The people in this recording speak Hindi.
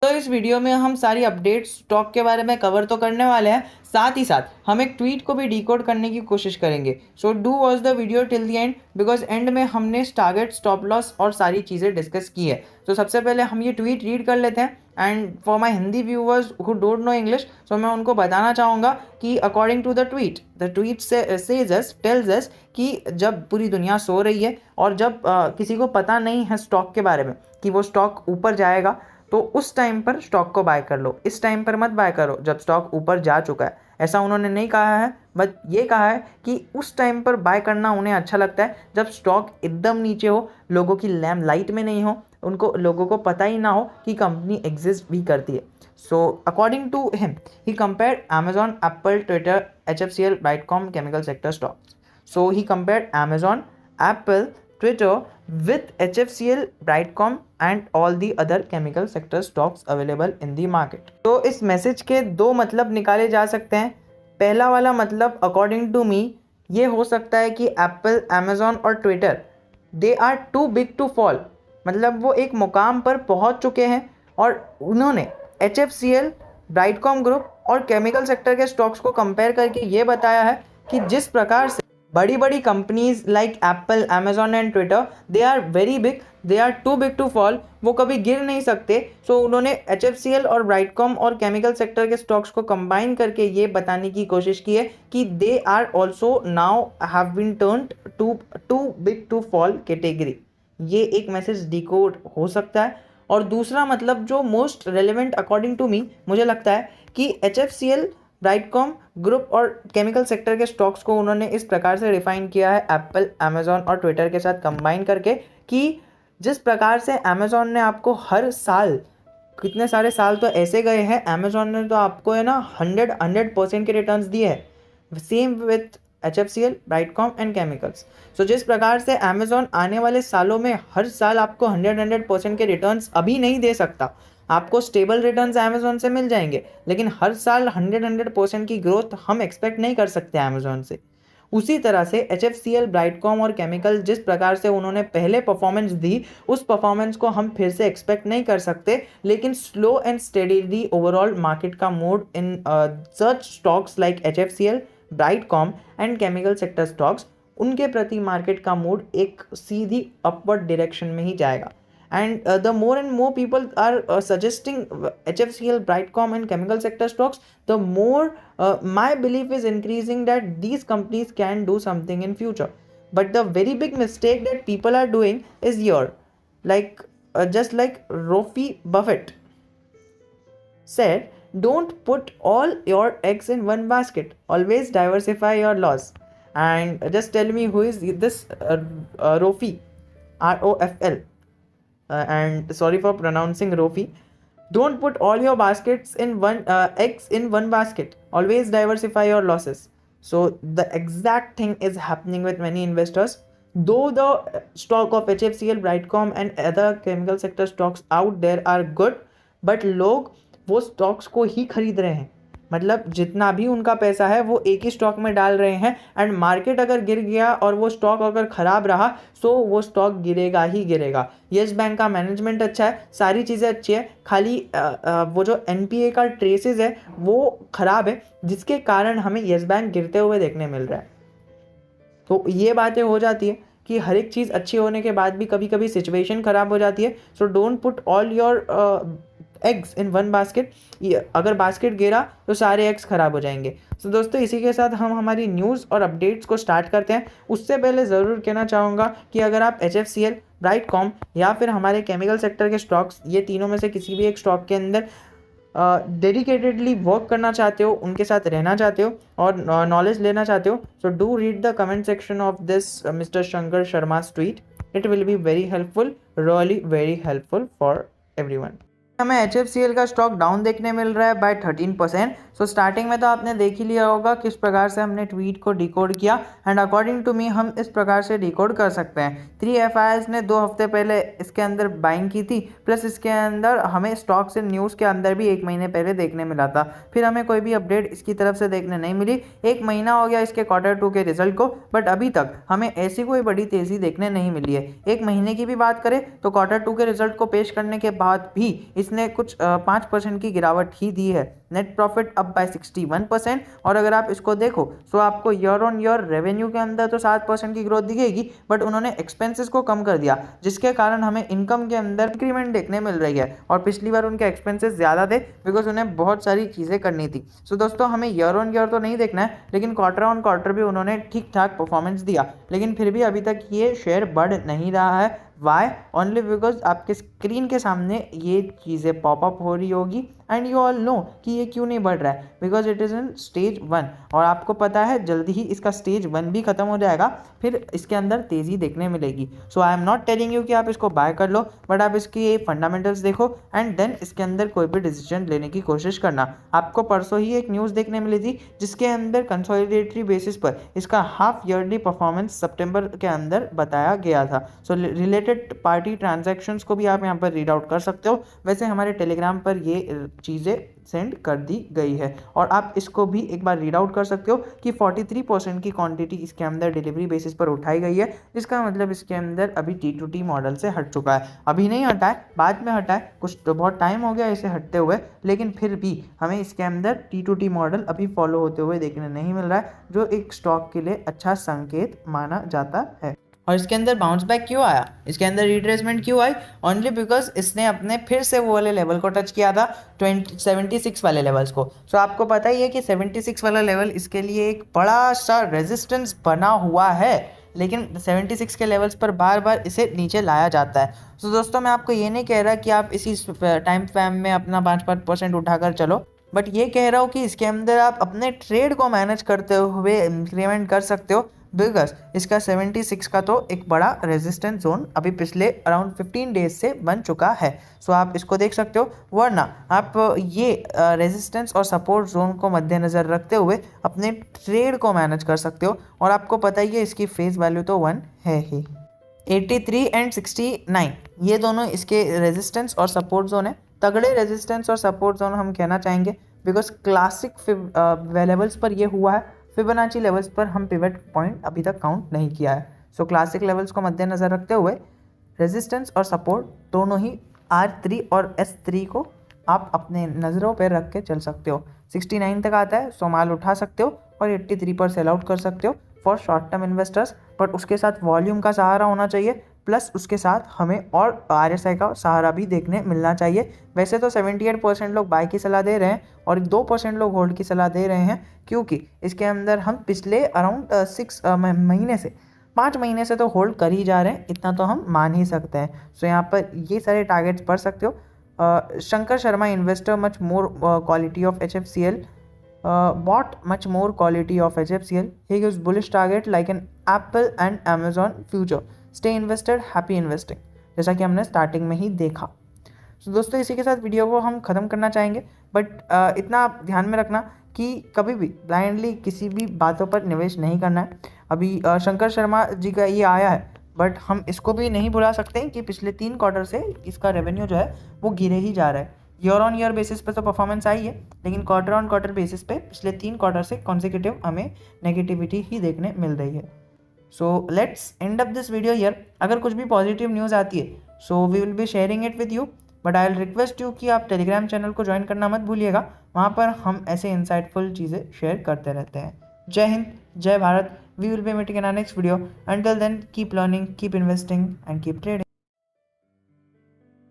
तो इस वीडियो में हम सारी अपडेट स्टॉक के बारे में कवर तो करने वाले हैं, साथ ही साथ हम एक ट्वीट को भी डिकोड करने की कोशिश करेंगे। So do watch the video till the end, because and में हमने टारगेट, स्टॉप लॉस और सारी चीज़ें डिस्कस की है। तो सबसे पहले हम ये ट्वीट रीड कर लेते हैं। And for my Hindi viewers who don't know English, so मैं उनको बताना चाहूँगा कि according to the tweet says tells us कि जब पूरी दुनिया सो रही है और जब किसी को पता नहीं है स्टॉक के बारे में कि वो स्टॉक ऊपर जाएगा, तो उस टाइम पर स्टॉक को बाय कर लो। इस टाइम पर मत बाय करो जब स्टॉक ऊपर जा चुका है। ऐसा उन्होंने नहीं कहा है, बट ये कहा है कि उस टाइम पर बाय करना उन्हें अच्छा लगता है जब स्टॉक एकदम नीचे हो, लोगों की लैम्प लाइट में नहीं हो, उनको लोगों को पता ही ना हो कि कंपनी एग्जिस्ट भी करती है। So according to him he compared Amazon, Apple, Twitter, HFCL, Brightcom, chemical sector stocks. So he compared Amazon, Apple, Twitter with HFCL, Brightcom and all the other chemical sector stocks available in the market. तो इस मैसेज के दो मतलब निकाले जा सकते हैं। पहला वाला मतलब अकॉर्डिंग टू मी ये हो सकता है कि एप्पल, Amazon और Twitter they are too big to fall, मतलब वो एक मुकाम पर पहुंच चुके हैं और उन्होंने HFCL, ब्राइटकॉम ग्रुप और केमिकल सेक्टर के स्टॉक्स को कंपेयर करके ये बताया है कि जिस प्रकार से बड़ी बड़ी companies like Apple, Amazon and Twitter they are very big, they are too big to fall, वो कभी गिर नहीं सकते। सो उन्होंने HFCL और ब्राइटकॉम और केमिकल सेक्टर के स्टॉक्स को कंबाइन करके ये बताने की कोशिश की है कि they are also now have been turned too big to fall category. ये एक मैसेज डिकोड हो सकता है। और दूसरा मतलब जो most relevant according to me मुझे लगता है कि HFCL, ब्राइटकॉम ग्रुप और केमिकल सेक्टर के स्टॉक्स को उन्होंने इस प्रकार से रिफाइन किया है एप्पल, Amazon और ट्विटर के साथ कंबाइन करके कि जिस प्रकार से Amazon ने आपको हर साल, कितने सारे साल तो ऐसे गए हैं, Amazon ने तो आपको है ना 100% के रिटर्न्स दिए हैं। Same with HFCL, Brightcom and chemicals. So जिस प्रकार से Amazon आने वाले सालों में हर साल आपको 100% के रिटर्न्स अभी नहीं दे सकता, आपको स्टेबल रिटर्न्स Amazon से मिल जाएंगे, लेकिन हर साल 100% की ग्रोथ हम एक्सपेक्ट नहीं कर सकते Amazon से। उसी तरह से HFCL, ब्राइटकॉम और केमिकल जिस प्रकार से उन्होंने पहले परफॉर्मेंस दी, उस परफॉर्मेंस को हम फिर से एक्सपेक्ट नहीं कर सकते। लेकिन slow and steadily overall market का mood in such stocks like HFCL, Brightcom and chemical sector stocks, उनके प्रति मार्केट का मूड एक सीधी अपवर्ड डायरेक्शन में ही जाएगा। And the more and more people are suggesting HFCL, Brightcom and chemical sector stocks, the more my belief is increasing that these companies can do something in future. But the very big mistake that people are doing is here, like just like Rofi Buffett said, don't put all your eggs in one basket, always diversify your loss. And just tell me who is this Rofi, ROFL. And sorry for pronouncing Rofi. Don't put all your baskets in one eggs in one basket. Always diversify your losses. So the exact thing is happening with many investors. Though the stock of HFCL, Brightcom and other chemical sector stocks out there are good, but लोग वो stocks को ही खरीद रहे हैं। मतलब जितना भी उनका पैसा है वो एक ही स्टॉक में डाल रहे हैं। एंड मार्केट अगर गिर गया और वो स्टॉक अगर ख़राब रहा, सो वो स्टॉक गिरेगा ही गिरेगा। येस बैंक का मैनेजमेंट अच्छा है, सारी चीज़ें अच्छी है, खाली वो जो NPA का ट्रेसेस है वो ख़राब है, जिसके कारण हमें येस बैंक गिरते हुए देखने मिल रहा है। तो ये बातें हो जाती है कि हर एक चीज़ अच्छी होने के बाद भी कभी कभी सिचुएशन ख़राब हो जाती है। So don't put all your eggs in one basket. अगर बास्केट गिरा तो सारे एग्स खराब हो जाएंगे। तो दोस्तों इसी के साथ हम हमारी न्यूज़ और अपडेट्स को स्टार्ट करते हैं। उससे पहले ज़रूर कहना चाहूँगा कि अगर आप HFCL, ब्राइटकॉम या फिर हमारे केमिकल सेक्टर के स्टॉक्स, ये तीनों में से किसी भी एक स्टॉक के अंदर डेडिकेटेडली वर्क करना चाहते हो, उनके साथ रहना चाहते हो और नॉलेज लेना चाहते हो, so do read the comment section of this mister Shankar शर्मा's tweet. It will be very helpful, really very helpful for everyone. हमें HFCL का स्टॉक डाउन देखने मिल रहा है बाय 13%। सो स्टार्टिंग में तो आपने देख ही लिया होगा किस प्रकार से हमने ट्वीट को डिकोड किया। एंड अकॉर्डिंग टू मी हम इस प्रकार से डिकोड कर सकते हैं। 3FIs ने 2 हफ्ते पहले इसके अंदर बाइंग की थी, प्लस इसके अंदर हमें स्टॉक्स इन न्यूज़ के अंदर भी 1 महीने पहले देखने मिला था। फिर हमें कोई भी अपडेट इसकी तरफ से देखने नहीं मिली। 1 महीना हो गया इसके Q2 के रिजल्ट को, बट अभी तक हमें ऐसी कोई बड़ी तेज़ी देखने नहीं मिली है। 1 महीने की भी बात करें तो Q2 के रिजल्ट को पेश करने के बाद भी इसने इसने कुछ 5% की गिरावट ही दी है। Net profit up by 61%। और अगर आप इसको देखो तो आपको ईयर ऑन ईयर रेवेन्यू के अंदर तो 7% की ग्रोथ दिखेगी, बट उन्होंने एक्सपेंसेस को कम कर दिया, जिसके कारण हमें इनकम के अंदर इंक्रीमेंट देखने मिल रही है। और पिछली बार उनके एक्सपेंसेस ज़्यादा थे बिकॉज उन्हें बहुत सारी चीज़ें करनी थी। सो दोस्तों, हमें ईयर ऑन ईयर तो नहीं देखना है, लेकिन क्वार्टर ऑन क्वार्टर भी उन्होंने ठीक ठाक परफॉर्मेंस दिया, लेकिन फिर भी अभी तक ये शेयर बढ़ नहीं रहा है। वाई? ओनली बिकॉज आपके स्क्रीन के सामने ये चीज़ें पॉपअप हो रही होगी एंड यू ऑल नो कि ये क्यों नहीं बढ़ रहा है, because it is in stage 1। और आपको पता है जल्दी ही इसका स्टेज 1 भी खत्म हो जाएगा, फिर इसके अंदर तेज़ी देखने मिलेगी। So I am not telling you कि आप इसको बाय कर लो, बट आप इसकी फंडामेंटल्स देखो एंड देन इसके अंदर कोई भी डिसीजन लेने की कोशिश करना। आपको परसों ही एक न्यूज़ देखने मिली थी जिसके अंदर कंसोलिडेटरी बेसिस पर इसका हाफ ईयरली परफॉर्मेंस सितंबर के अंदर बताया गया था। सो रिलेटेड पार्टी ट्रांजैक्शंस को भी आप यहाँ पर रीड आउट कर सकते हो। वैसे हमारे टेलीग्राम पर ये चीज़ें सेंड कर दी गई है, और आप इसको भी एक बार रीड आउट कर सकते हो कि 43% की क्वांटिटी इसके अंदर डिलीवरी बेसिस पर उठाई गई है, जिसका मतलब इसके अंदर अभी T2T मॉडल से हट चुका है। अभी नहीं हटा है, बाद में हटा है, कुछ तो बहुत टाइम हो गया इसे हटते हुए, लेकिन फिर भी हमें इसके अंदर T2T मॉडल अभी फॉलो होते हुए देखने नहीं मिल रहा है, जो एक स्टॉक के लिए अच्छा संकेत माना जाता है। और इसके अंदर बाउंस बैक क्यों आया, इसके अंदर रिट्रेसमेंट क्यों आई? ओनली बिकॉज इसने अपने फिर से वो वाले लेवल को टच किया था, 76 वाले लेवल्स को। सो आपको पता ही है कि 76 वाला लेवल इसके लिए एक बड़ा सा रेजिस्टेंस बना हुआ है, लेकिन 76 के लेवल्स पर बार बार इसे नीचे लाया जाता है। तो दोस्तों, मैं आपको ये नहीं कह रहा कि आप इसी टाइम फ्रेम में अपना 5% उठाकर चलो, बट ये कह रहा हूँ कि इसके अंदर आप अपने ट्रेड को मैनेज करते हुए इंक्रीमेंट कर सकते हो, बिकॉज इसका 76 का तो एक बड़ा रेजिस्टेंस जोन अभी पिछले अराउंड 15 डेज से बन चुका है। सो आप इसको देख सकते हो, वरना आप ये रेजिस्टेंस और सपोर्ट जोन को मद्देनज़र रखते हुए अपने ट्रेड को मैनेज कर सकते हो। और आपको पता ही है इसकी फेस वैल्यू तो 1 है ही। 83 एंड 69 ये दोनों इसके रेजिस्टेंस और सपोर्ट जोन है। तगड़े रेजिस्टेंस और सपोर्ट जोन हम कहना चाहेंगे, बिकॉज क्लासिक लेवल्स पर ये हुआ है, फिबोनाची लेवल्स पर हम पिवट पॉइंट अभी तक काउंट नहीं किया है। सो क्लासिक लेवल्स को मद्देनज़र रखते हुए रेजिस्टेंस और सपोर्ट दोनों ही R3 और S3 को आप अपने नज़रों पर रख के चल सकते हो। 69 तक आता है, सो माल उठा सकते हो और 83 पर सेल आउट कर सकते हो for short term investors. But उसके साथ वॉल्यूम का सहारा होना चाहिए, प्लस उसके साथ हमें और RSI का सहारा भी देखने मिलना चाहिए। वैसे तो 78% लोग बाय की सलाह दे रहे हैं और 2% लोग होल्ड की सलाह दे रहे हैं, क्योंकि इसके अंदर हम पिछले अराउंड 5 महीने से तो होल्ड कर ही जा रहे हैं, इतना तो हम मान ही सकते हैं। सो यहाँ पर ये सारे टारगेट्स पढ़ सकते हो। Shankar Sharma investor much more quality of HFCL bought much more quality of HFCL. He gives bullish target like an Apple and Amazon future. Stay invested, happy investing. जैसा कि हमने स्टार्टिंग में ही देखा। तो दोस्तों, इसी के साथ वीडियो को हम ख़त्म करना चाहेंगे, बट इतना आप ध्यान में रखना कि कभी भी ब्लाइंडली किसी भी बातों पर निवेश नहीं करना है। अभी शंकर शर्मा जी का ये आया है, बट हम इसको भी नहीं भुला सकते कि पिछले 3 क्वार्टर से इसका रेवेन्यू जो है वो गिरे ही जा रहा है। ईयर ऑन ईयर बेसिस पे तो परफॉर्मेंस आई है, लेकिन क्वार्टर ऑन क्वार्टर बेसिस पे पिछले 3 क्वार्टर से कॉन्सिक्यूटिव हमें नेगेटिविटी ही देखने मिल रही है। So let's end up this video here. अगर कुछ भी पॉजिटिव न्यूज़ आती है so we will be sharing it with you, but I will request you कि आप टेलीग्राम चैनल को ज्वाइन करना मत भूलिएगा, वहाँ पर हम ऐसे इंसाइटफुल चीज़ें शेयर करते रहते हैं। जय हिंद, जय Bharat. We will be meeting in our next video. Until then keep learning, keep investing and keep trading.